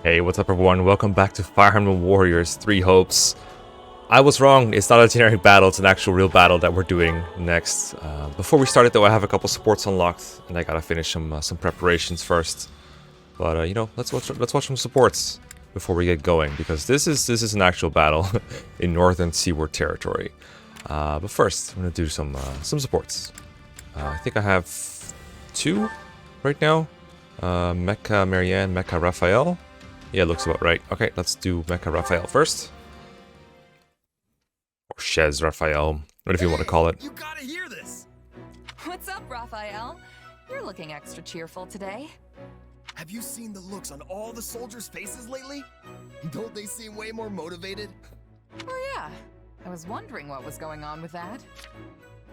Hey, what's up everyone? Welcome back to Fire Emblem Warriors 3 Hopes. I was wrong, it's not a generic battle, it's an actual real battle that we're doing next. Before we start it though, I have a couple supports unlocked, and I gotta finish some preparations first. But you know, let's watch some supports before we get going, because this is an actual battle in Northern Seaward territory. But first, I'm gonna do some supports. I think I have 2 right now. Mekkah Marianne, Mekkah Raphael. Yeah, looks about right. Okay, let's do Mekkah Raphael first. Or Shez Raphael, whatever you want to call it. You gotta hear this! What's up, Raphael? You're looking extra cheerful today. Have you seen the looks on all the soldiers' faces lately? Don't they seem way more motivated? Oh yeah, I was wondering what was going on with that.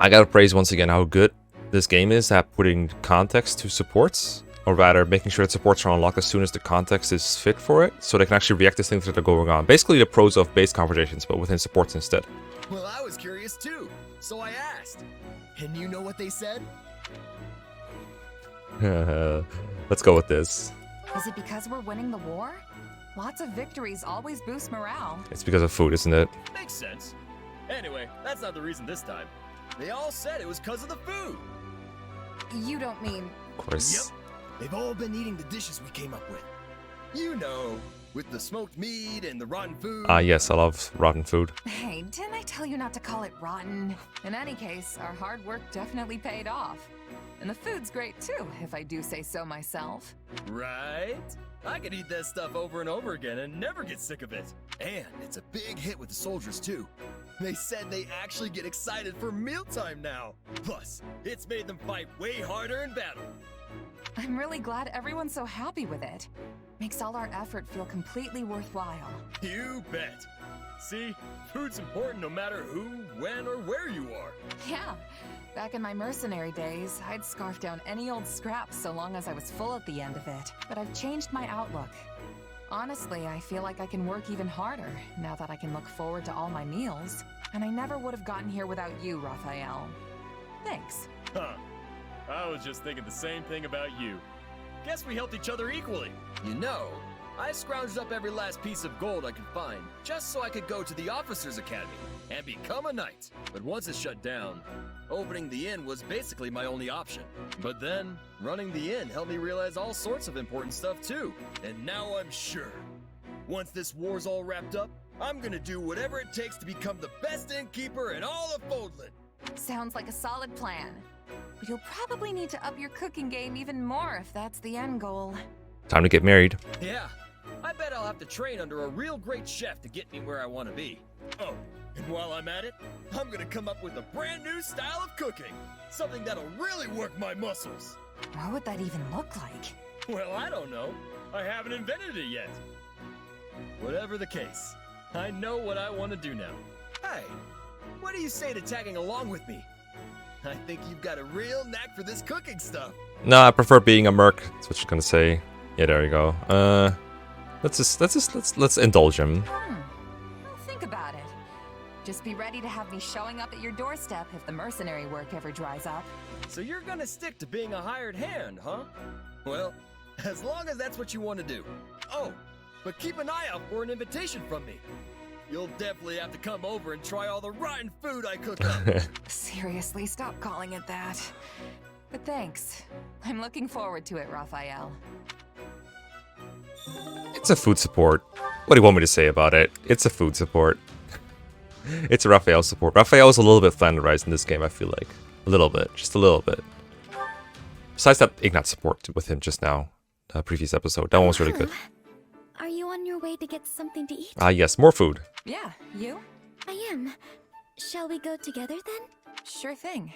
I gotta praise once again how good this game is at putting context to supports. Or rather, making sure that supports are unlocked as soon as the context is fit for it, so they can actually react to things that are going on. Basically the pros of base conversations, but within supports instead. Well, I was curious too, so I asked. And you know what they said? Let's go with this. Is it because we're winning the war? Lots of victories always boost morale. It's because of food, isn't it? Makes sense. Anyway, that's not the reason this time. They all said it was because of the food. You don't mean... Of course. Yep. They've all been eating the dishes we came up with. You know, with the smoked meat and the rotten food. Yes, I love rotten food. Hey, didn't I tell you not to call it rotten? In any case, our hard work definitely paid off. And the food's great too, if I do say so myself. Right? I could eat that stuff over and over again and never get sick of it. And it's a big hit with the soldiers too. They said they actually get excited for mealtime now. Plus, it's made them fight way harder in battle. I'm really glad everyone's so happy with it. Makes all our effort feel completely worthwhile. You bet. See, food's important no matter who, when, or where you are. Yeah, back in my mercenary days, I'd scarf down any old scraps so long as I was full at the end of it. But I've changed my outlook. Honestly, I feel like I can work even harder now that I can look forward to all my meals. And I never would have gotten here without you, Raphael. Thanks. Huh. I was just thinking the same thing about you. Guess we helped each other equally. You know, I scrounged up every last piece of gold I could find just so I could go to the Officers Academy and become a knight. But once it shut down, opening the inn was basically my only option. But then, running the inn helped me realize all sorts of important stuff too. And now I'm sure, once this war's all wrapped up, I'm gonna do whatever it takes to become the best innkeeper in all of Foldland. Sounds like a solid plan. But you'll probably need to up your cooking game even more if that's the end goal. Time to get married. Yeah, I bet I'll have to train under a real great chef to get me where I want to be. Oh, and while I'm at it, I'm gonna come up with a brand new style of cooking. Something that'll really work my muscles. What would that even look like? Well, I don't know. I haven't invented it yet. Whatever the case, I know what I want to do now. Hey, what do you say to tagging along with me? I think you've got a real knack for this cooking stuff. No, I prefer being a merc. That's what you're gonna say. Yeah, there you go. Let's indulge him. I'll think about it. Just be ready to have me showing up at your doorstep if the mercenary work ever dries up. So you're gonna stick to being a hired hand, huh? Well, as long as that's what you want to do. Oh, but keep an eye out for an invitation from me. You'll definitely have to come over and try all the rotten food I cook up. Seriously, stop calling it that. But thanks. I'm looking forward to it, Raphael. It's a food support. What do you want me to say about it? It's a food support. It's a Raphael support. Raphael is a little bit flanderized in this game, I feel like. A little bit. Just a little bit. Besides that Ignatz support with him just now. Previous episode. That one was really good. Are you on your way to get something to eat? Yes. More food. Yeah, you? I am. Shall we go together then? Sure thing.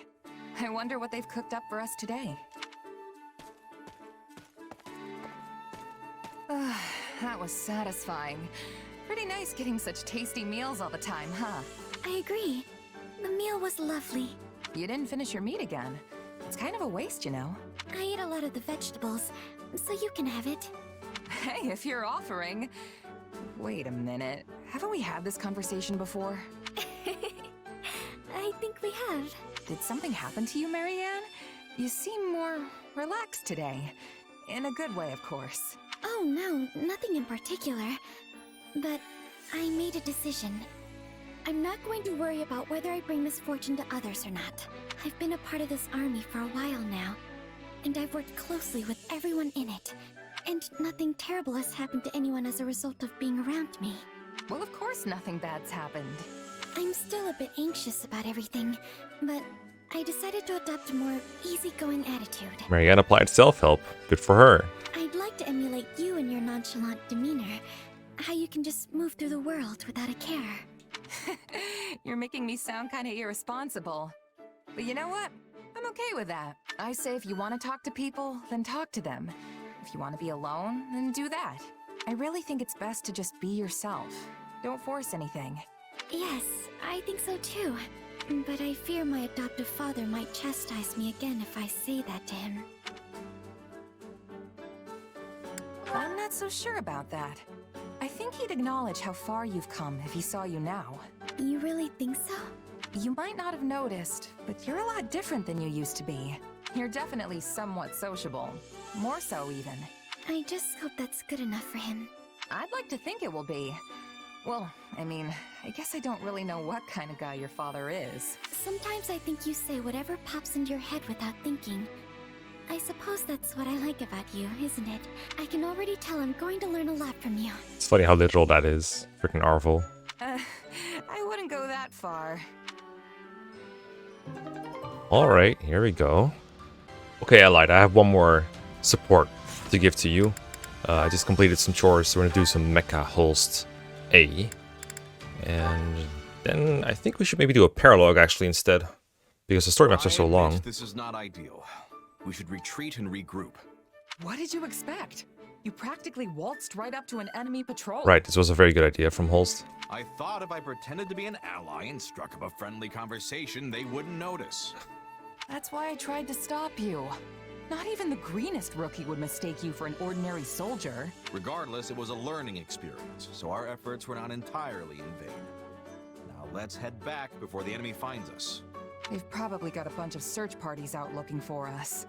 I wonder what they've cooked up for us today. That was satisfying. Pretty nice getting such tasty meals all the time, huh? I agree. The meal was lovely. You didn't finish your meat again. It's kind of a waste, you know. I ate a lot of the vegetables, so you can have it. Hey, if you're offering... Wait a minute. Haven't we had this conversation before? I think we have. Did something happen to you, Marianne? You seem more relaxed today. In a good way, of course. Oh, Oh no, nothing in particular. But I made a decision. I'm not going to worry about whether I bring misfortune to others or not. I've been a part of this army for a while now, and I've worked closely with everyone in it. And nothing terrible has happened to anyone as a result of being around me. Well, of course nothing bad's happened. I'm still a bit anxious about everything, but I decided to adopt a more easygoing attitude. Marianne applied self-help. Good for her. I'd like to emulate you in your nonchalant demeanor. How you can just move through the world without a care. You're making me sound kind of irresponsible. But you know what? I'm okay with that. I say if you want to talk to people, then talk to them. If you want to be alone, then do that. I really think it's best to just be yourself. Don't force anything. Yes, I think so too. But I fear my adoptive father might chastise me again if I say that to him. I'm not so sure about that. I think he'd acknowledge how far you've come if he saw you now. You really think so? You might not have noticed, but you're a lot different than you used to be. You're definitely somewhat sociable. More so, even. I just hope that's good enough for him. I'd like to think it will be. Well, I mean, I guess I don't really know what kind of guy your father is. Sometimes I think you say whatever pops into your head without thinking. I suppose that's what I like about you, isn't it? I can already tell I'm going to learn a lot from you. It's funny how literal that is. Freaking Arvel. I wouldn't go that far. Alright, here we go. Okay, I lied. I have one more support to give to you. I just completed some chores, so we're gonna do some Mekkah Holst A. And then I think we should maybe do a paralogue actually instead. Because the story maps are so long. This is not ideal. We should retreat and regroup. What did you expect? You practically waltzed right up to an enemy patrol. Right, this was a very good idea from Holst. I thought if I pretended to be an ally and struck up a friendly conversation, they wouldn't notice. That's why I tried to stop you. Not even the greenest rookie would mistake you for an ordinary soldier. Regardless, it was a learning experience, so our efforts were not entirely in vain. Now let's head back before the enemy finds us. They've probably got a bunch of search parties out looking for us.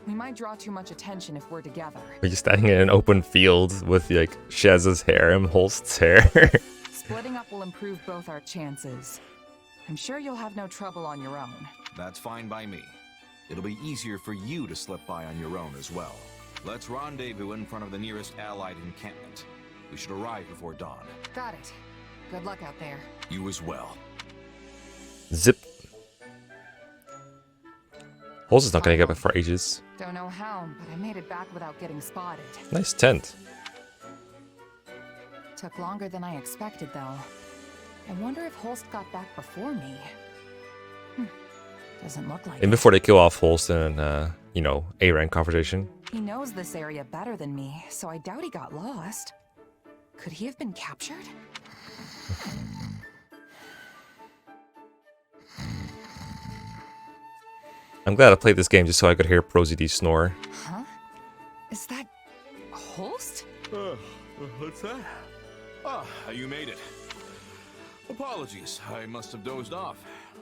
We might draw too much attention if we're together. We're just standing in an open field with like Shez's hair and Holst's hair. Splitting up will improve both our chances. I'm sure you'll have no trouble on your own. That's fine by me. It'll be easier for you to slip by on your own as well. Let's rendezvous in front of the nearest allied encampment. We should arrive before dawn. Got it. Good luck out there. You as well. Zip. Holst is not gonna get back for ages. Don't know how, but I made it back without getting spotted. Nice tent. Took longer than I expected, though. I wonder if Holst got back before me. Doesn't look like And it. before they kill off Holst in, you know, A-rank conversation. He knows this area better than me, so I doubt he got lost. Could he have been captured? I'm glad I played this game just so I could hear Prosy D snore. Huh? Is that Holst? What's that? Ah, you made it. Apologies, I must have dozed off.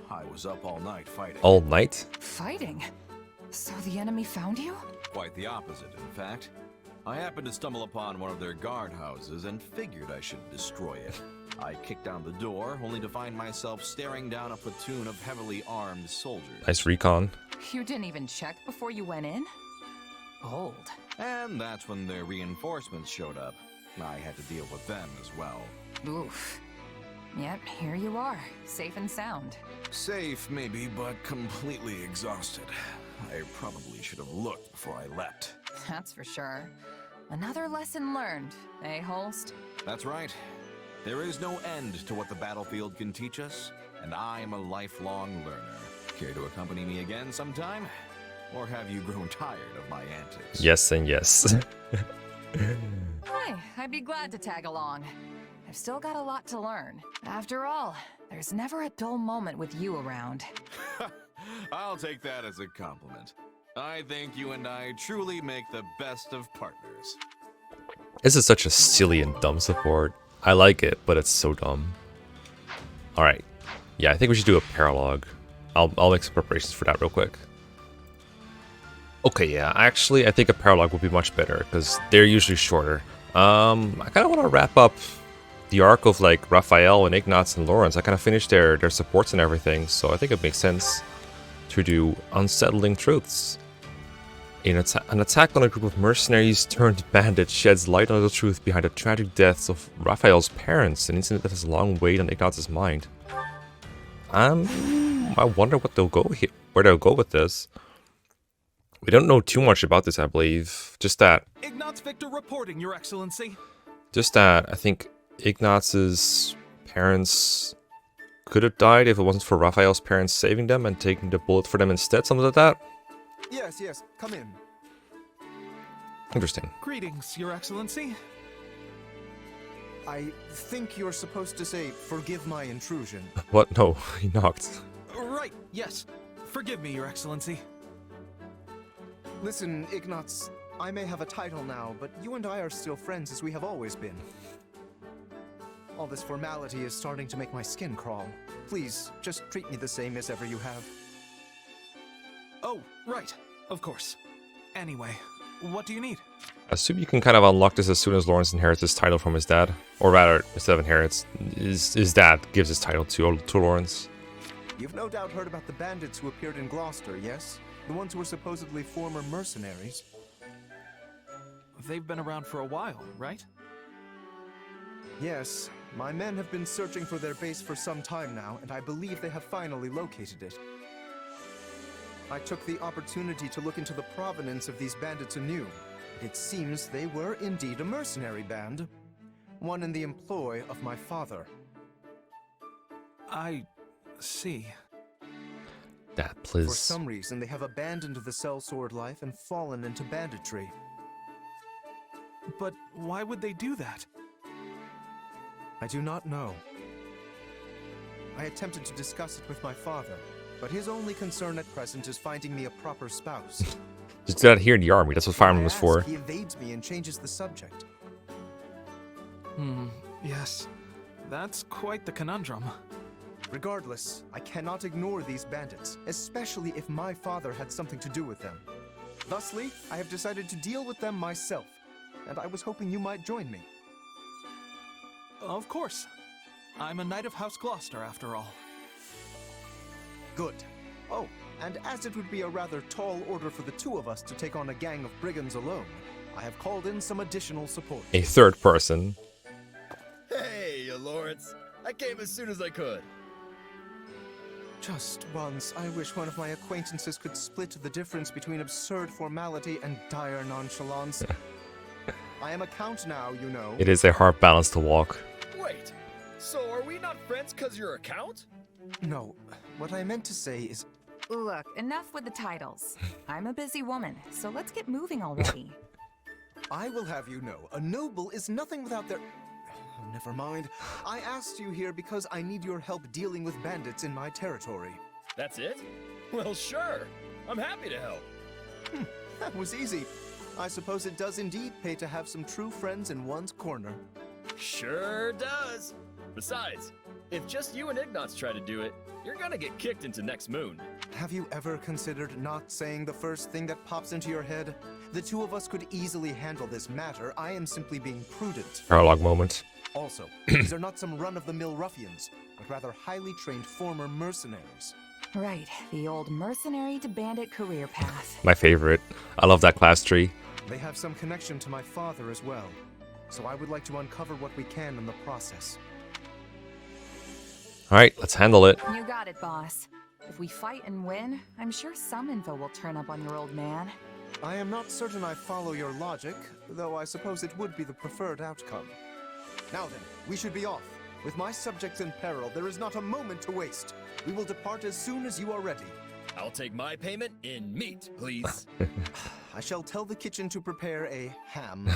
I was up all night fighting. All night? Fighting? So the enemy found you? Quite the opposite, in fact. I happened to stumble upon one of their guardhouses and figured I should destroy it. I kicked down the door, only to find myself staring down a platoon of heavily armed soldiers. Nice recon. You didn't even check before you went in? Bold. And that's when their reinforcements showed up. I had to deal with them as well. Oof. Yep, here you are, safe and sound. Safe, maybe, but completely exhausted. I probably should have looked before I leapt. That's for sure. Another lesson learned, eh, Holst? That's right. There is no end to what the battlefield can teach us, and I'm a lifelong learner. Care to accompany me again sometime? Or have you grown tired of my antics? Yes and yes. Hey, I'd be glad to tag along. I've still got a lot to learn. After all, there's never a dull moment with you around. I'll take that as a compliment. I think you and I truly make the best of partners. This is such a silly and dumb support. I like it, but it's so dumb. Alright. Yeah, I think we should do a paralogue. I'll make some preparations for that real quick. Okay, yeah, actually, I think a paralogue would be much better, because they're usually shorter. I kind of want to wrap up the arc of like Raphael and Ignatz and Lorenz. I kind of finished their supports and everything, so I think it makes sense to do Unsettling Truths. An attack on a group of mercenaries turned bandits sheds light on the truth behind the tragic deaths of Raphael's parents, an incident that has long weighed on Ignatz's mind. I wonder what they'll go here, where they'll go with this. We don't know too much about this, I believe. Just that. Ignatz Victor reporting, Your Excellency. Just that I think Ignatz's parents could have died if it wasn't for Raphael's parents saving them and taking the bullet for them instead, something like that. Yes, yes, come in. Interesting. Greetings, Your Excellency. I think you're supposed to say, forgive my intrusion. What? No, he knocked. Right, yes. Forgive me, Your Excellency. Listen, Ignatz, I may have a title now, but you and I are still friends as we have always been. All this formality is starting to make my skin crawl. Please, just treat me the same as ever you have. Oh, right. Of course. Anyway, what do you need? I assume you can kind of unlock this as soon as Lorenz inherits his title from his dad. Or rather, instead of inherits, his dad gives his title to Lorenz. You've no doubt heard about the bandits who appeared in Gloucester, yes? The ones who were supposedly former mercenaries. They've been around for a while, right? Yes, my men have been searching for their base for some time now, and I believe they have finally located it. I took the opportunity to look into the provenance of these bandits anew. It seems they were indeed a mercenary band, one in the employ of my father. I see. Dad, please. For some reason, they have abandoned the sellsword life and fallen into banditry. But why would they do that? I do not know. I attempted to discuss it with my father, but his only concern at present is finding me a proper spouse. Just do that here in the army. That's what fireman was for. He evades me and changes the subject. Yes. That's quite the conundrum. Regardless, I cannot ignore these bandits, especially if my father had something to do with them. Thusly, I have decided to deal with them myself, and I was hoping you might join me. Of course. I'm a knight of House Gloucester, after all. Good. Oh, and as it would be a rather tall order for the two of us to take on a gang of brigands alone, I have called in some additional support. A third person. Hey, Lorenz. I came as soon as I could. Just once, I wish one of my acquaintances could split the difference between absurd formality and dire nonchalance. I am a count now, you know. It is a hard balance to walk. Wait, so are we not friends because you're a count? No, what I meant to say is... Look, enough with the titles. I'm a busy woman, so let's get moving already. I will have you know, a noble is nothing without their... Oh, never mind. I asked you here because I need your help dealing with bandits in my territory. That's it? Well, sure. I'm happy to help. That was easy. I suppose it does indeed pay to have some true friends in one's corner. Sure does. Besides, if just you and Ignatz try to do it, you're gonna get kicked into next moon. Have you ever considered not saying the first thing that pops into your head? The two of us could easily handle this matter. I am simply being prudent. Paralog moment. Also, these are not some run-of-the-mill ruffians, but rather highly trained former mercenaries. Right, the old mercenary to bandit career path. My favorite. I love that class tree. They have some connection to my father as well, so I would like to uncover what we can in the process. Alright, let's handle it. You got it, boss. If we fight and win, I'm sure some info will turn up on your old man. I am not certain I follow your logic, though I suppose it would be the preferred outcome. Now then, we should be off. With my subjects in peril, there is not a moment to waste. We will depart as soon as you are ready. I'll take my payment in meat, please. I shall tell the kitchen to prepare a ham.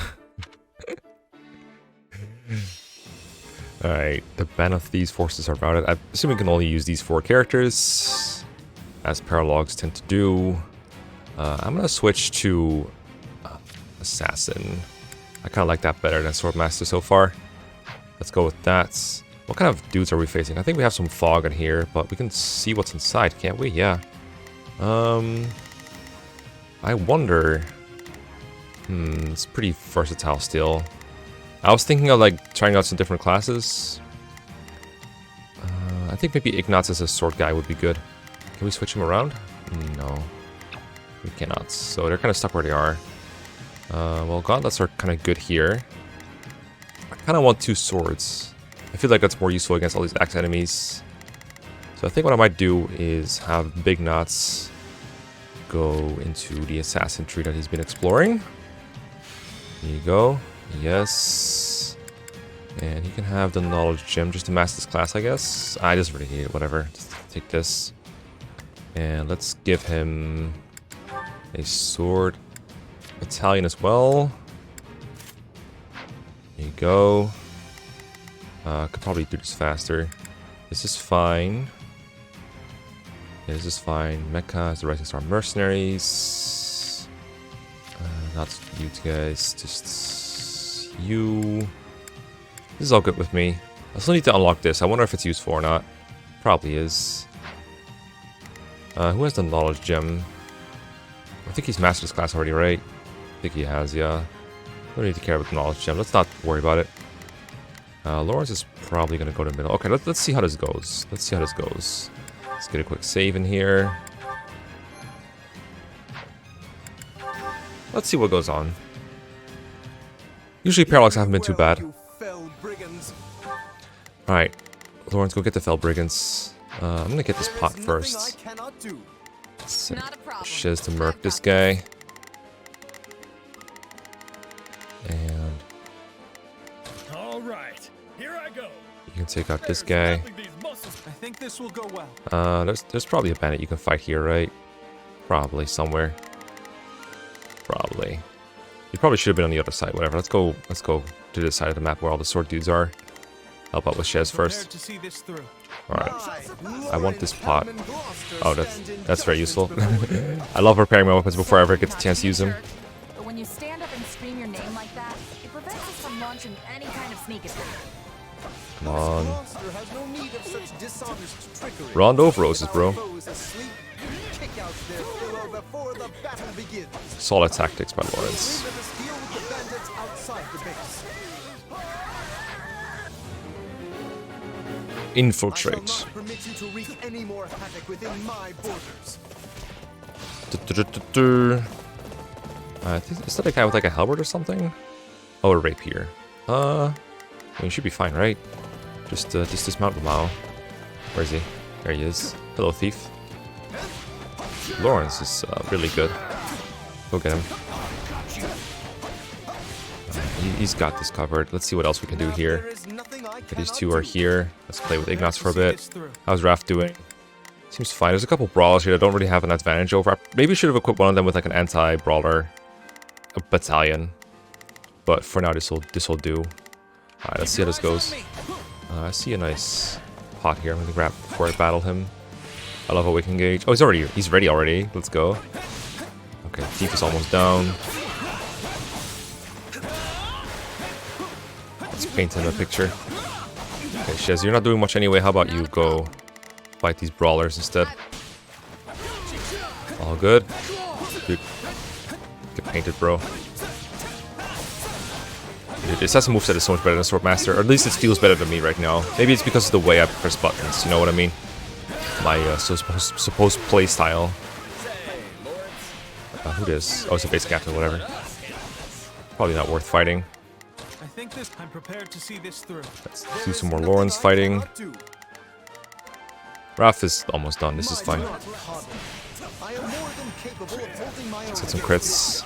Alright, the band of these forces are routed. I assume we can only use these 4 characters, as paralogs tend to do. I'm gonna switch to Assassin. I kind of like that better than Swordmaster so far. Let's go with that. What kind of dudes are we facing? I think we have some fog in here, but we can see what's inside, can't we? Yeah. I wonder... it's pretty versatile still. I was thinking of like trying out some different classes. I think maybe Ignatz as a sword guy would be good. Can we switch him around? No. We cannot. So they're kind of stuck where they are. Well, gauntlets are kind of good here. I kind of want 2 swords. I feel like that's more useful against all these axe enemies. So I think what I might do is have Big Knots go into the assassin tree that he's been exploring. Here you go. Yes. And he can have the knowledge gem just to master this class, I guess. I just really need it, whatever. Just take this. And let's give him a sword battalion as well. There you go. Could probably do this faster. This is fine. Yeah, this is fine. Mekkah is the Rising Star Mercenaries. Not you guys, just you. This is all good with me. I still need to unlock this. I wonder if it's useful or not. Probably is. Who has the knowledge gem? I think he's mastered this class already, right? I think he has, yeah. Don't need to care about the knowledge gem. Let's not worry about it. Lorenz is probably going to go to the middle. Okay, let's see how this goes. Let's see how this goes. Let's get a quick save in here. Let's see what goes on. Usually paralogs haven't been too bad. Alright, Lorenz, go get the Fell Brigands. I'm gonna get this pot first. Send Shiz to murk this guy. And Alright, here I go. you can take out this guy. I think this will go well. There's probably a bandit you can fight here, right? Probably somewhere. Probably. You probably should have been on the other side. Whatever. Let's go to this side of the map where all the sword dudes are. Help out with Shiz first. Alright. I want this pot. Oh, that's very useful. I love repairing my weapons before I ever get the chance to use them. But when you stand up and scream your name like that, it prevents us from launching any kind of sneak attack. Come on. Round of roses, bro. Solid tactics by Lorenz. Infiltrate. Is that a guy with like a halberd or something? Oh, a rapier. I mean, you should be fine, right? Just dismount the Mao. Where is he? There he is. Hello, thief. Lorenz is really good. Go get him. He's got this covered. Let's see what else we can do here. Okay, these two are here. Let's play with Ignatz for a bit. How's Raph doing? Seems fine. There's a couple brawlers here that don't really have an advantage over. Maybe I should have equipped one of them with like an anti-brawler battalion. But for now, this will do. Alright, let's see how this goes. I see a nice pot here. I'm gonna grab before I battle him. I love how we can engage. Oh, he's ready already. Let's go. Okay, thief is almost down. Let's paint him a picture. Okay, Shiz, you're not doing much anyway. How about you go fight these brawlers instead? All good. Dude, get painted, bro. Dude, this assassin moveset is so much better than Swordmaster, or at least it feels better than me right now. Maybe it's because of the way I press buttons, you know what I mean? My supposed play style. Who this? Oh, it's a base captain, whatever. Probably not worth fighting. I think I'm prepared to see this through. Let's do some more Lorenz fighting. Raph is almost done. This is fine. Let's get some crits.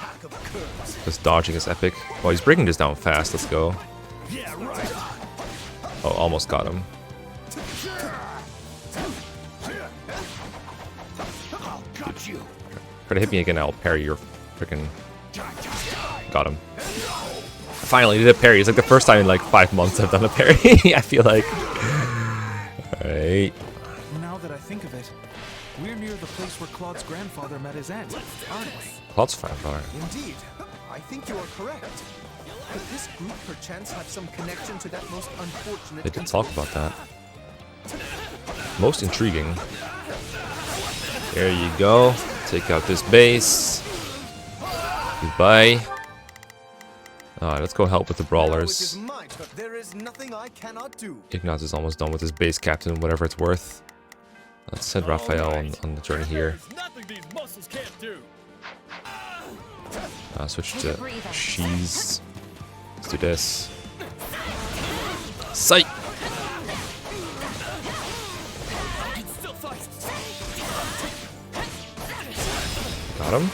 This dodging is epic. Oh, he's breaking this down fast. Let's go. Oh, almost got him. Try to hit me again, I'll parry your freaking. Got him. Finally did a parry. It's like the first time in like 5 months I've done a parry. I feel like. Alright. Now that I think of it, we're near the place where Claude's grandfather met his aunt, aren't we? Claude's grandfather. Indeed. I think you are correct. Could this group perchance have some connection to that most unfortunate... They did talk about that. Most intriguing. There you go. Take out this base. Goodbye. Let's go help with the Now it brawlers. is my turn. There is nothing I cannot do. Ignatz is almost done with his base captain, whatever it's worth. Let's send Raphael on the journey here. There's nothing these muscles can't do. Switch to cheese. Let's do this. Sight! Got him.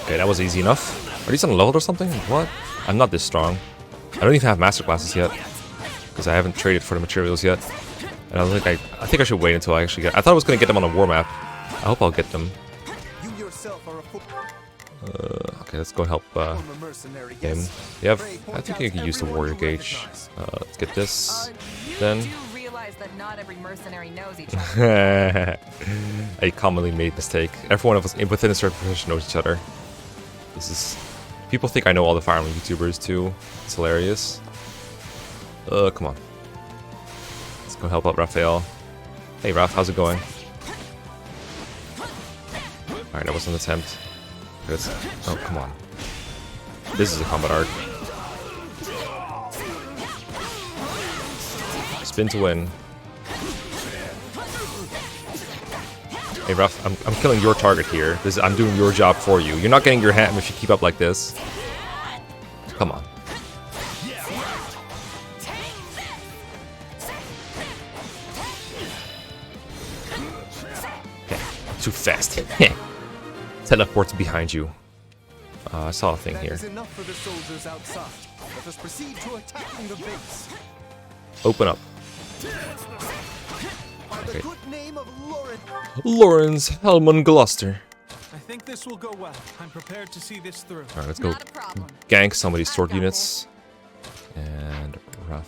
Okay, that was easy enough. Are these unloaded or something? What? I'm not this strong. I don't even have master classes yet. Because I haven't traded for the materials yet. And I think I should wait until I actually get... I thought I was going to get them on a war map. I hope I'll get them. You yourself are a Okay, let's go help former mercenary. him. Yes. Yep, I think I can use the warrior gauge. Let's get this. Then... You do realize that not every mercenary knows each other. A commonly made mistake. Everyone of us within a certain profession knows each other. This is... People think I know all the Fire Emblem YouTubers too. It's hilarious. Come on. Let's go help out Raphael. Hey Raph, how's it going? Alright, that was an attempt. Oh, come on. This is a combat art. Spin to win. Hey Raph, I'm killing your target here. I'm doing your job for you. You're not getting your ham if you keep up like this. Come on. Okay, too fast. Teleports behind you. I saw a thing That here. is enough for the soldiers outside. Let us proceed to attacking the base. Open up. By the Okay. good name of Lorenz. Lorenz, Count Gloucester. I think this will go well. I'm prepared to see this through. Alright, let's go Not a problem. gank some of these sword units. And Raph,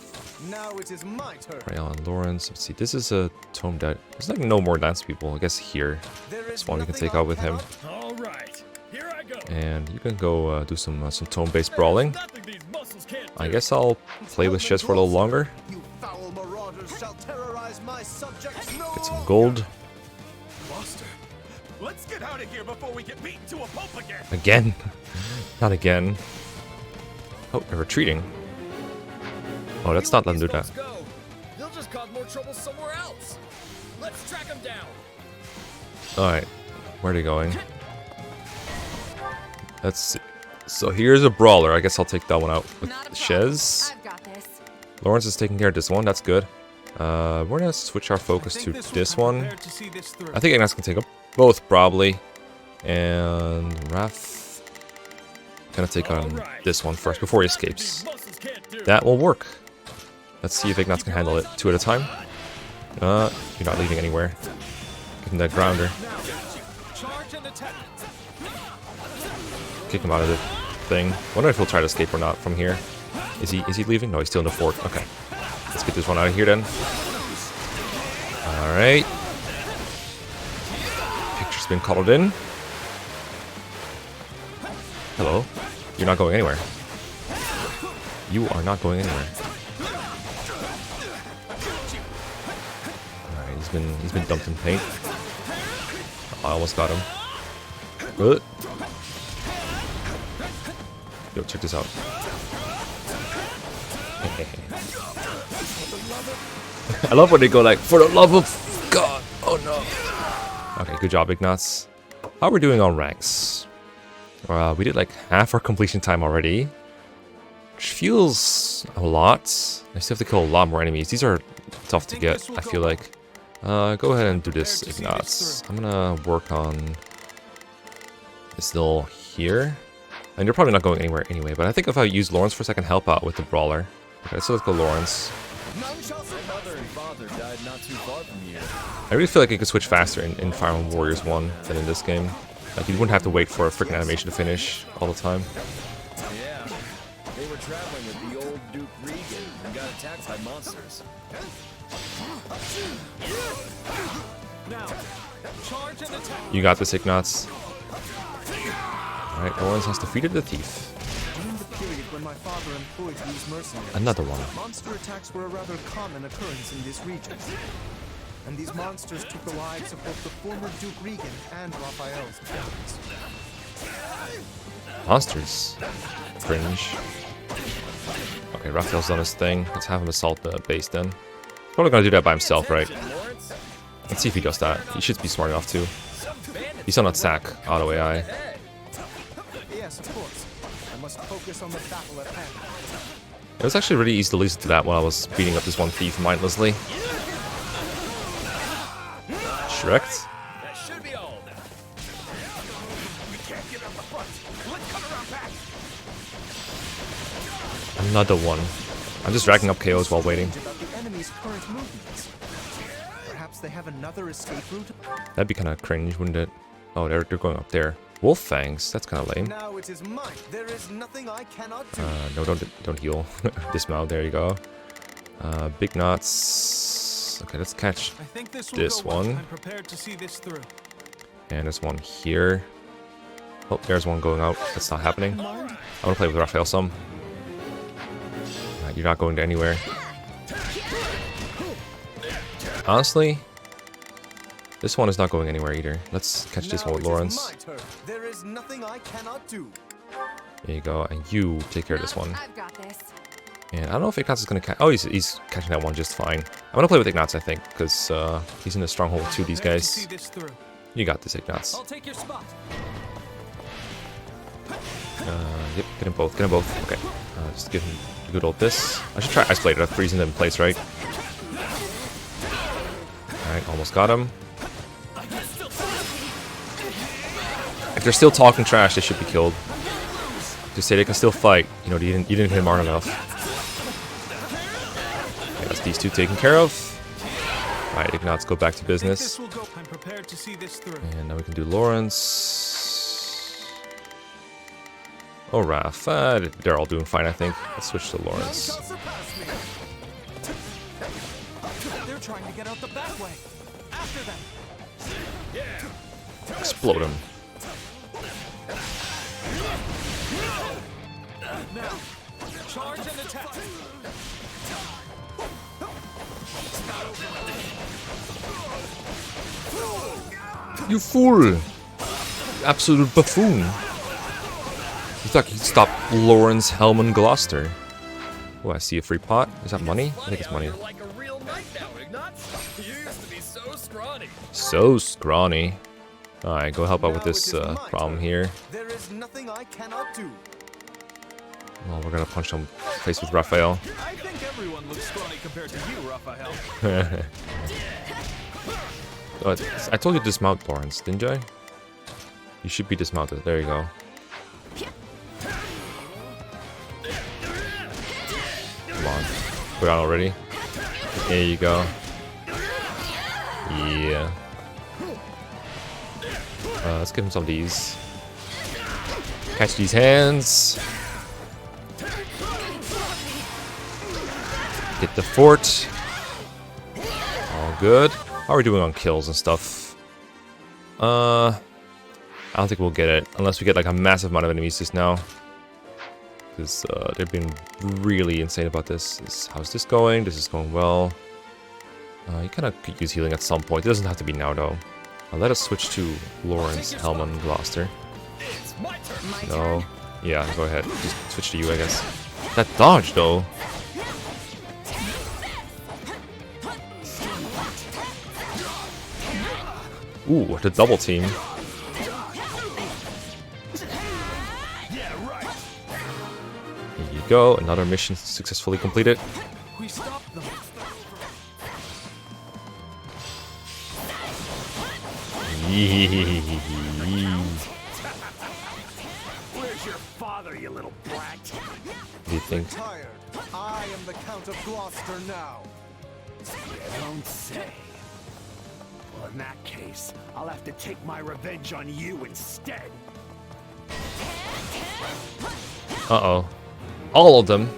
Now it is my turn. Raphael, and Lorenz. Let's see, this is a tome dead. There's like no more dance people. I guess here. There is This one we can nothing take I out with him. cannot- All right, here I go. And you can go do some tome-based brawling. Nothing these muscles can't I do. guess I'll play with Shiz for a little longer. You foul marauders shall terrorize my subjects no Get some longer. gold. Gloucester, let's get out of here before we get beaten to a pulp again. Again. Not again. Oh, they're retreating. Oh, let's not let them do that. Let's go. They'll just cause more trouble somewhere else. Let's track them down. Alright. Where are they going? Let's see. So here's a brawler. I guess I'll take that one out with Not a problem. Shiz. I've got this. Lawrence is taking care of this one. That's good. We're gonna switch our focus to this one. Prepared to see this through. I think Ignatz can take them both probably. And Raph gonna take on this one first before he escapes. These muscles can't do. That will work. Let's see if Ignatz can handle it. 2 at a time. You're not leaving anywhere. Give him that grounder. Charge and attack. Kick him out of the thing. Wonder if he'll try to escape or not from here. Is he leaving? No, he's still in the fort. Okay. Let's get this one out of here then. Alright. Picture's been colored in. Hello. You're not going anywhere. You are not going anywhere. Alright, he's been dumped in paint. I almost got him. Good. Yo, check this out. I love when they go like, for the love of God. Oh no. Okay, good job, Ignatz. How are we doing on ranks? We did like half our completion time already, which feels a lot. I still have to kill a lot more enemies. These are tough to get, I feel like. Go ahead and do this, Ignatz. I'm gonna work on this little here. And you're probably not going anywhere anyway, but I think if I use Lorenz for a second, help out with the brawler. Okay, so let's go Lorenz. None shall Mother and father died not too far from here. I really feel like you could switch faster in Fire Emblem Warriors 1 than in this game. Like, you wouldn't have to wait for a freaking animation to finish all the time. Yeah, they were traveling with the old Duke Regan and got attacked by monsters. Now, charge and attack. You got this, Ignatz. Alright, Lorenz has defeated the thief. During the period when my father employed these mercenaries, Another one. monster attacks were a rather common occurrence in this region. And these monsters took the lives of both the former Duke Regan and Raphael's parents. Monsters. Cringe. Okay, Raphael's done his thing. Let's have him assault the base then. He's probably gonna do that by himself, right? Let's see if he does that. He should be smart enough to. He's on attack, auto AI. Yes, of course. I must focus on the battle at hand. It was actually really easy to listen to that while I was beating up this one thief mindlessly. Shreked. That should be all now. We can't get up the front. Let's come around back. Another one. I'm just racking up KOs while waiting. About the enemy's current movements. Perhaps they have another escape route. That'd be kind of cringe, wouldn't it? Oh, they're going up there. Wolf fangs. That's kind of lame. Now it is mine. There is nothing I cannot do. No, don't heal. Dismount. There you go. Big knots. Okay, let's catch I think this this will go well. one. I'm prepared to see this through. And there's one here. Oh, there's one going out. That's not happening. I want to play with Raphael some. You're not going to anywhere. Honestly, this one is not going anywhere either. Let's catch this one with Lorenz. There is nothing I cannot do. There you go, and you take care of this one. I've got this. And I don't know if Ignatz is going to catch... Oh, he's catching that one just fine. I'm going to play with Ignatz, I think, because he's in the stronghold too, these Prepared to see guys. this through. You got this, Ignatz. I'll take your spot. Yep, get them both, Okay, just give him a good old this. I should try Ice Blade, freezing them in place, right? Alright, almost got him. If they're still talking trash, they should be killed. Just say they can still fight. You know, you didn't hit him hard enough. Okay, that's these two taken care of. Alright, Ignatz, go back to business. This will go. I'm prepared to see this through. And now we can do Lorenz. Oh, Raph. They're all doing fine, I think. Let's switch to Lorenz. They're trying to get out the back way. After them. Explode him. Now, charge and attack. You fool! Absolute buffoon. You thought you'd stop Lorenz, Helm, Gloucester. Oh, I see a free pot. Is that money? I think it's money. You're like a real knight now, Ignatz. You used to be so scrawny. So scrawny. Alright, go help out with this problem here. There is nothing I cannot do. Well, we're gonna punch him face with Raphael. I think everyone looks scrawny compared to you, Raphael. I told you to dismount, Lorenz, didn't I? You should be dismounted. There you go. Come on. Go down already. There you go. Yeah. Let's give him some of these. Catch these hands. Get the fort. All good. How are we doing on kills and stuff? I don't think we'll get it unless we get like a massive amount of enemies just now. Because they've been really insane about this. How's this going? This is going well. You kind of could use healing at some point. It doesn't have to be now though. Let us switch to Lorenz, Helm, and Gloucester. No. Yeah, go ahead. Just switch to you, I guess. That dodge though. Ooh, the double team. Here you go, another mission successfully completed. We stopped them. Where's your father, you little brat? What do you think? Tired. I am the Count of Gloucester now. Don't say. Well, in that case, I'll have to take my revenge on you instead. Uh-oh. All of them.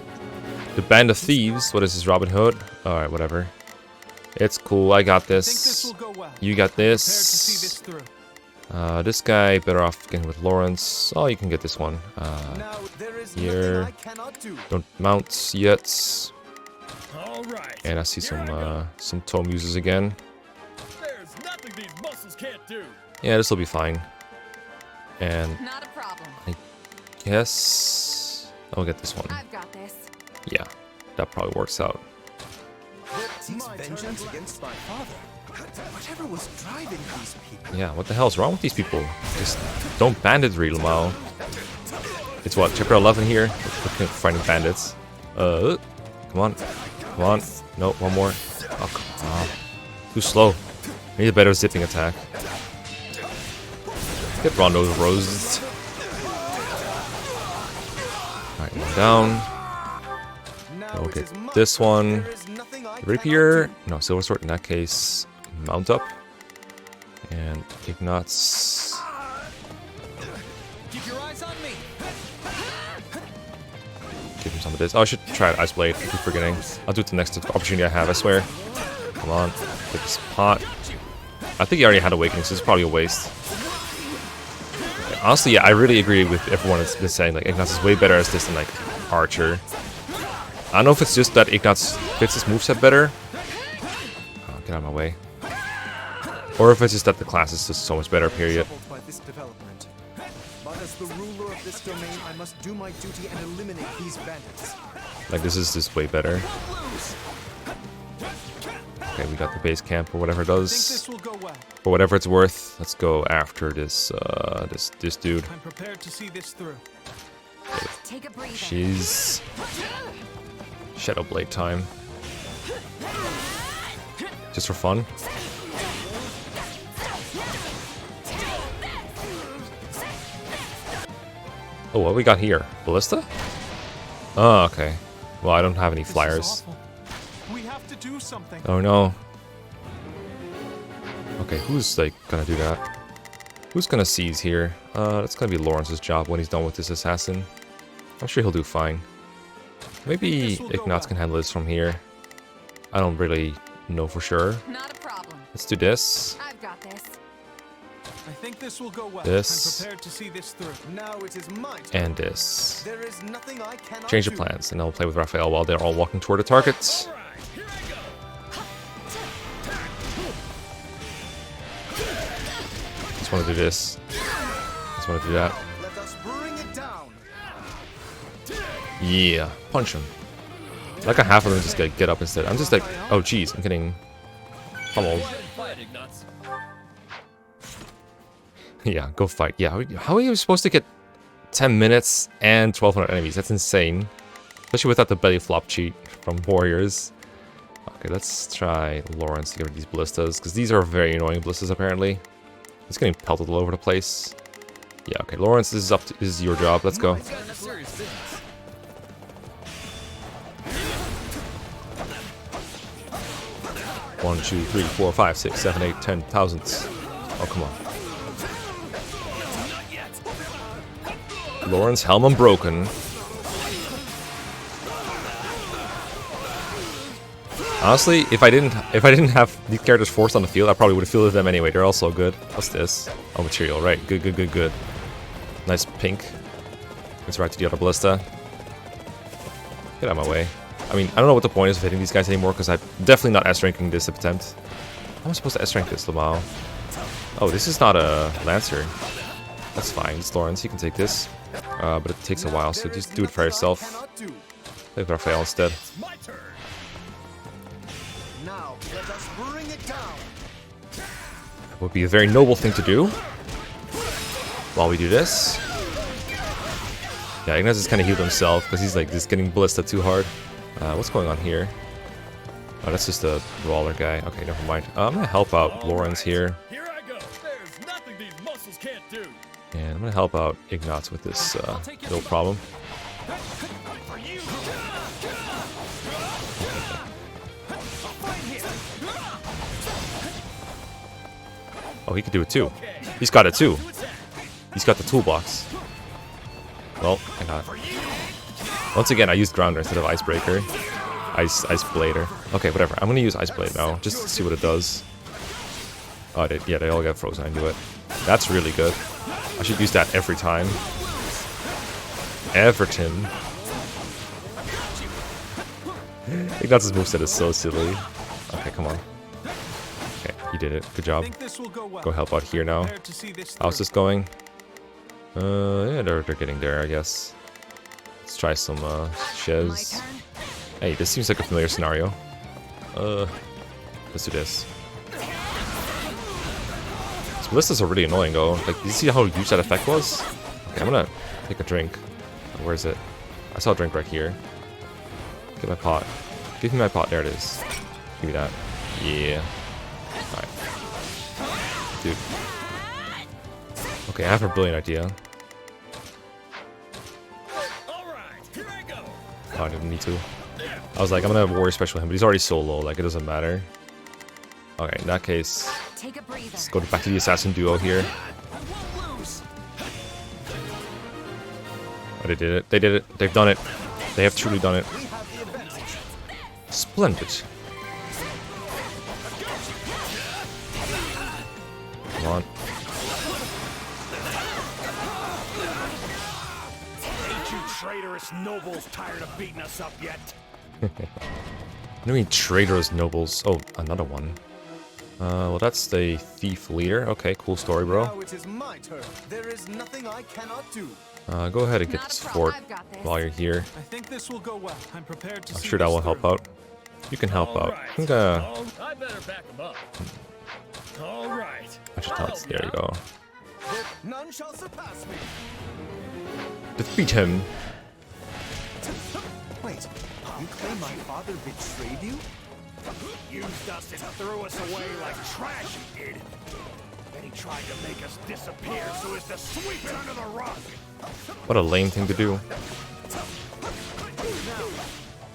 The band of thieves. What is this, Robin Hood? Alright, whatever. It's cool, I got I think this this. will go well. You got Prepared to see this this. through. This guy, better off getting with Lorenz. Oh, you can get this one. Now there is here. nothing I cannot do. Don't mount yet. All right. And I see some tome users again. There's nothing these muscles can't do. Yeah, this will be fine. And Not a problem. guess I'll get this one. I've got this. Yeah, that probably works out. Seeks vengeance against my father. Whatever was driving these people? Yeah, what the hell is wrong with these people? Just don't bandit real Mao. It's what, chapter 11 here? Looking at finding bandits. Come on. Come on. No, one more. Oh, come on. Too slow. I need a better zipping attack. Get Rondo's roses. Alright, one down. I'll get this one. Rapier. No, silver sword in that case. Mount up. And Ignatz. Keep your eyes on me. Give him some of this. Oh, I should try Ice Blade. I keep forgetting. I'll do it the next opportunity I have, I swear. Come on. Get this pot. I think he already had Awakening, so it's probably a waste. Okay, honestly, yeah, I really agree with everyone that's been saying, like, Ignatz is way better as this than, like, Archer. I don't know if it's just that Ignatz fits his moveset better. Oh, get out of my way. Or if it's just that the class is just so much better, period. By this development. But as the ruler of this domain, I must do my duty and eliminate these bandits. Like, this is just way better. Okay, we got the base camp or whatever it does. This will go well. For whatever it's worth, let's go after this this dude. I'm prepared to see this through. Take a breather. She's Shadow Blade time. Just for fun. Oh, what we got here? Ballista? Oh, okay. Well, I don't have any flyers. We have to do something. Oh no. Okay, who's like gonna do that? Who's gonna seize here? That's gonna be Lorenz's job when he's done with this assassin. I'm sure he'll do fine. Maybe Ignatz can handle this from here. I don't really know for sure. Not a problem. Let's do this. I've got this. I think this will go well. This. I'm prepared to see this through. Now it is my turn. And this. There is nothing I cannot Change the do. plans, and I'll play with Raphael while they're all walking toward the targets. Just want to do this. Just want to do that. Let us bring it down. Yeah, punch him. Like a half of them just get up instead. I'm just like, oh jeez, I'm getting pummeled. Fight, Ignatz. Yeah, go fight. Yeah, how are you supposed to get 10 minutes and 1,200 enemies? That's insane. Especially without the belly flop cheat from Warriors. Okay, let's try Lorenz to get rid of these ballistas, because these are very annoying ballistas apparently. It's getting pelted all over the place. Yeah, okay, Lorenz, this is your job. Let's go. Serious business. 1, 2, 3, 4, 5, 6, 7, 8, 10 thousandths. Oh, come on. Lorenz, helm unbroken. Honestly, if I didn't have these characters forced on the field, I probably would have fielded them anyway. They're all so good. What's this? Oh, material, right? Good, good, good, good. Nice pink. Let's ride to the other ballista. Get out of my way. I mean, I don't know what the point is of hitting these guys anymore, because I'm definitely not S-ranking this attempt. How am I supposed to S-rank this, Lamau? Oh, this is not a Lancer. That's fine. It's Lorenz. You can take this. But it takes a while, so just do it for yourself. Play with Raphael instead. My turn. Now let us bring it down. Would be a very noble thing to do. While we do this. Yeah, Ignatz just kind of healed himself, because he's like just getting ballista too hard. What's going on here? Oh, that's just a brawler guy. Okay, never mind. I'm gonna help out Lorenz here. Here I go. There's nothing these muscles can't do. And I'm gonna help out Ignatz with this little problem. Oh, he could do it too. He's got it too. He's got the toolbox. Well, I got it. Once again, I used Grounder instead of Icebreaker. Ice Blader. Okay, whatever. I'm gonna use Ice Blade now, just to see what it does. Oh, yeah, they all get frozen into it. That's really good. I should use that every time. Everton. Ignatz's moveset is so silly. Okay, come on. Okay, you did it. Good job. Go help out here now. How's this going? Yeah, they're getting there, I guess. Let's try some shiz. Hey, this seems like a familiar scenario. Let's do this. These ballistas are really annoying though. Like, did you see how huge that effect was? Okay, I'm gonna take a drink. Where is it? I saw a drink right here. Get my pot. Give me my pot. There it is. Give me that. Yeah. Alright. Dude. Okay, I have a brilliant idea. Oh, I didn't need to. I was like, I'm gonna warrior special him, but he's already so low, like it doesn't matter. Okay, in that case, let's go back to the assassin duo here. Oh, they did it. They did it. They've done it. They have truly done it. Splendid. Come on. Ain't you traitorous nobles tired of beating us up yet? I mean traitorous nobles. Oh, another one. Well, that's the thief leader. Okay, cool story, bro. Now it is my turn. There is nothing I cannot do. Go ahead and get this fort while you're here. I think this will go well. I'm prepared to I'm see sure that this will help through. out. You can help out. I think, I better back him up. All right. there you go. None shall surpass me. Defeat him. Wait, you claim my father betrayed you? Used us and threw us away like trash he did. Then he tried to make us disappear so as to sweep it under the rug. What a lame thing to do.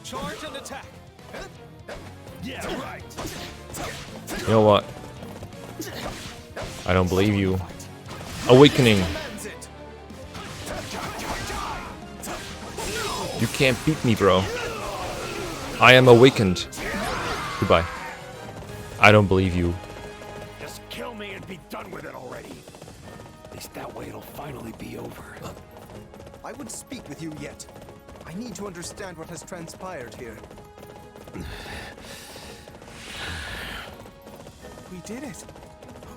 Charge and attack. Yeah, right. You know what? I don't believe you. Awakening. You can't beat me, bro. I am awakened. Goodbye. I don't believe you. Just kill me and be done with it already. At least that way it'll finally be over. I would speak with you yet. I need to understand what has transpired here. We did it.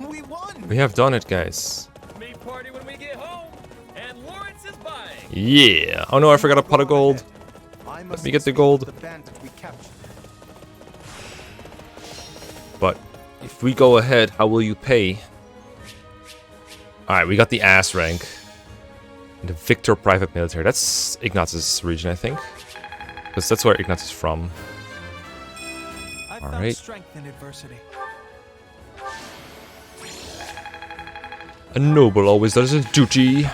We won! We have done it, guys. Meat party when we get home, and Lorenz is buying. Yeah. Oh no, I forgot a pot of gold. I Let must me get the speak gold. with the bandit we captured. But if we go ahead, how will you pay? Alright, we got the ass rank. The Victor Private Military. That's Ignatz's region, I think. Because that's where Ignatz is from. I All found right. strength in adversity. A noble always does his duty.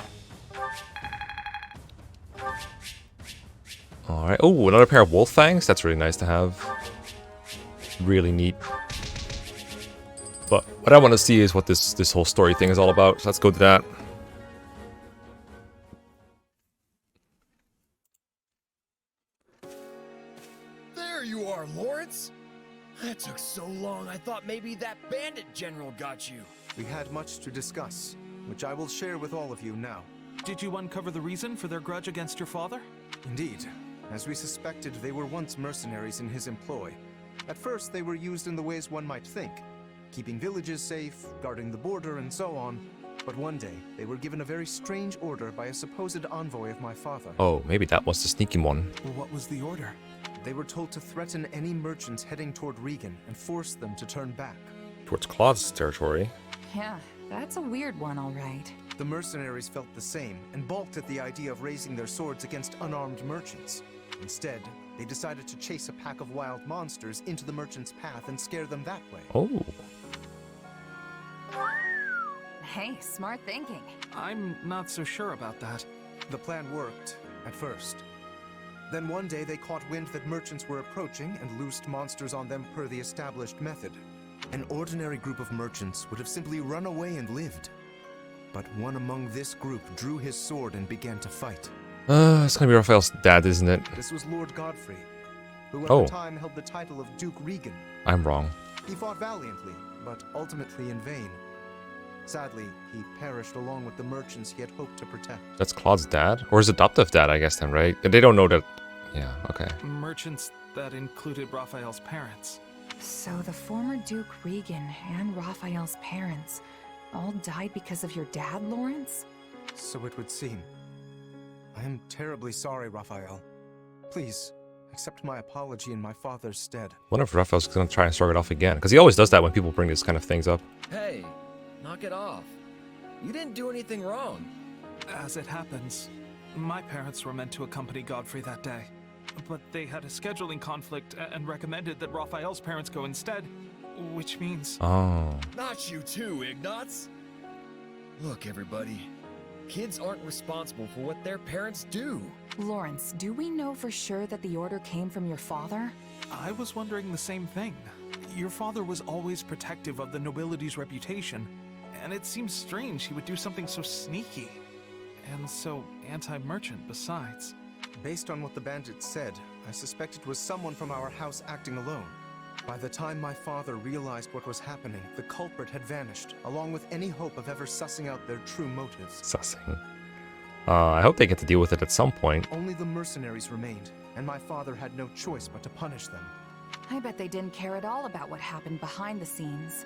Alright. Oh, another pair of wolf fangs. That's really nice to have. Really neat. But what I want to see is what this whole story thing is all about. So let's go to that. There you are, Lorenz. That took so long, I thought maybe that bandit general got you. We had much to discuss, which I will share with all of you now. Did you uncover the reason for their grudge against your father? Indeed. As we suspected, they were once mercenaries in his employ. At first, they were used in the ways one might think, keeping villages safe, guarding the border, and so on. But one day, they were given a very strange order by a supposed envoy of my father. Oh, maybe that was the sneaky one. Well, what was the order? They were told to threaten any merchants heading toward Regan and force them to turn back. Towards Claude's territory. Yeah, that's a weird one, all right. The mercenaries felt the same and balked at the idea of raising their swords against unarmed merchants. Instead, they decided to chase a pack of wild monsters into the merchants' path and scare them that way. Oh. Hey, smart thinking. I'm not so sure about that. The plan worked, at first. Then one day they caught wind that merchants were approaching and loosed monsters on them per the established method. An ordinary group of merchants would have simply run away and lived. But one among this group drew his sword and began to fight. It's gonna be Raphael's dad, isn't it? This was Lord Godfrey, who at Oh. the time held the title of Duke Regan. I'm wrong. He fought valiantly, but ultimately in vain. Sadly, he perished along with the merchants he had hoped to protect. That's Claude's dad? Or his adoptive dad, I guess then, right? They don't know that... Yeah, okay. Merchants that included Raphael's parents. So the former Duke Regan and Raphael's parents all died because of your dad, Lorenz? So it would seem. I am terribly sorry, Raphael. Please, accept my apology in my father's stead. I wonder if Raphael's gonna try and start it off again, because he always does that when people bring this kind of things up. Hey, knock it off. You didn't do anything wrong. As it happens, my parents were meant to accompany Godfrey that day, but they had a scheduling conflict and recommended that Raphael's parents go instead, which means... Oh. Not you too, Ignatz. Look, everybody. Kids aren't responsible for what their parents do. Lorenz, do we know for sure that the order came from your father? I was wondering the same thing. Your father was always protective of the nobility's reputation, and it seems strange he would do something so sneaky. And so anti-merchant besides. Based on what the bandits said, I suspect it was someone from our house acting alone. By the time my father realized what was happening, the culprit had vanished, along with any hope of ever sussing out their true motives. Sussing. I hope they get to deal with it at some point. Only the mercenaries remained, and my father had no choice but to punish them. I bet they didn't care at all about what happened behind the scenes.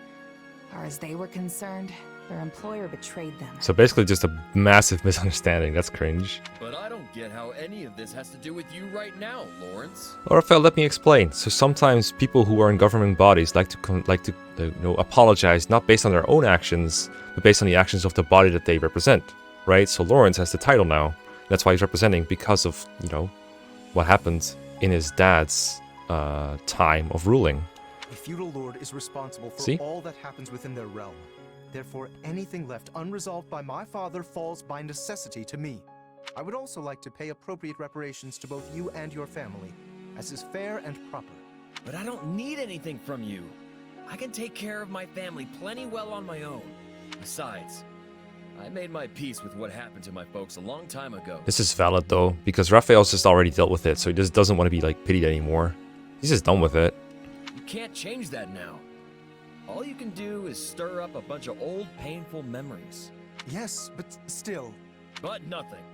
Far as they were concerned, their employer betrayed them. So basically just a massive misunderstanding. That's cringe. But I don't get how any of this has to do with you right now, Lorenz. Well, Raphael, let me explain. So sometimes people who are in government bodies like to apologize not based on their own actions, but based on the actions of the body that they represent, right? So Lorenz has the title now. That's why he's representing, because of, what happened in his dad's time of ruling. A feudal lord is responsible for all that happens within their realm. Therefore, anything left unresolved by my father falls by necessity to me. I would also like to pay appropriate reparations to both you and your family, as is fair and proper. But I don't need anything from you. I can take care of my family plenty well on my own. Besides, I made my peace with what happened to my folks a long time ago. This is valid though, because Raphael's just already dealt with it, so he just doesn't want to be pitied anymore. He's just done with it. You can't change that now. All you can do is stir up a bunch of old, painful memories. Yes, but still. But nothing.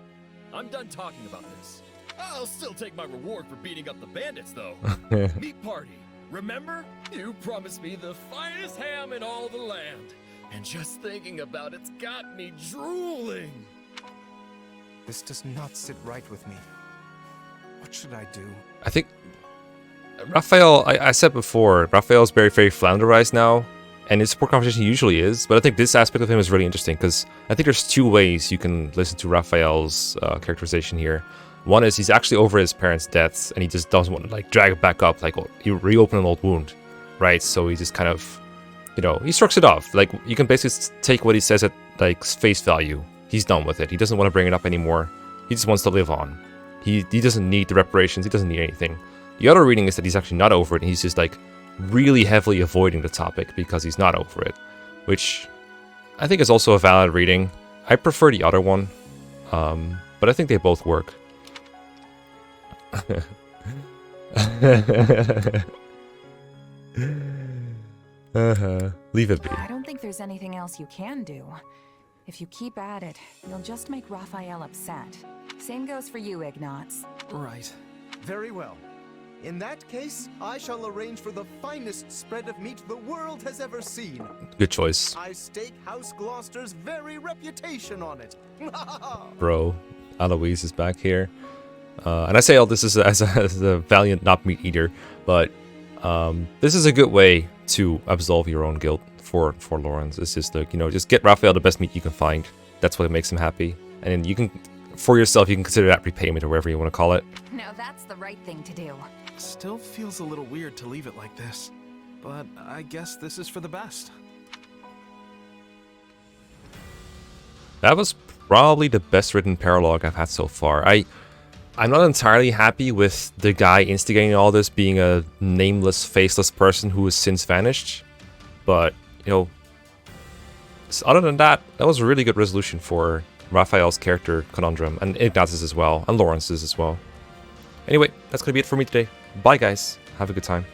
I'm done talking about this. I'll still take my reward for beating up the bandits, though. Meat party. Remember? You promised me the finest ham in all the land. And just thinking about it's got me drooling. This does not sit right with me. What should I do? I think Raphael, I said before, Raphael's very, very flounder-ized now, and his support conversation usually is, but I think this aspect of him is really interesting, because I think there's two ways you can listen to Raphael's characterization here. One is he's actually over his parents' deaths, and he just doesn't want to drag it back up, you reopen an old wound, right? So he just kind of, he shrugs it off. You can basically take what he says at face value. He's done with it. He doesn't want to bring it up anymore. He just wants to live on. He doesn't need the reparations. He doesn't need anything. The other reading is that he's actually not over it, and he's just really heavily avoiding the topic because he's not over it, which I think is also a valid reading. I prefer the other one, but I think they both work. Leave it be. I don't think there's anything else you can do. If you keep at it, you'll just make Raphael upset. Same goes for you, Ignatz. Right. Very well. In that case, I shall arrange for the finest spread of meat the world has ever seen. Good choice. I stake House Gloucester's very reputation on it. Bro, Eloise is back here. And I say all this as a valiant not meat eater, but this is a good way to absolve your own guilt for Lorenz. It's just just get Raphael the best meat you can find. That's what makes him happy. And then you can, for yourself, you can consider that repayment or whatever you want to call it. Now that's the right thing to do. Still feels a little weird to leave it like this, but I guess this is for the best. That was probably the best written paralogue I've had so far. I'm not entirely happy with the guy instigating all this being a nameless, faceless person who has since vanished, but other than that, that was a really good resolution for Raphael's character conundrum, and Ignatz's as well, and Lorenz's as well. Anyway, that's gonna be it for me today. Bye guys, have a good time.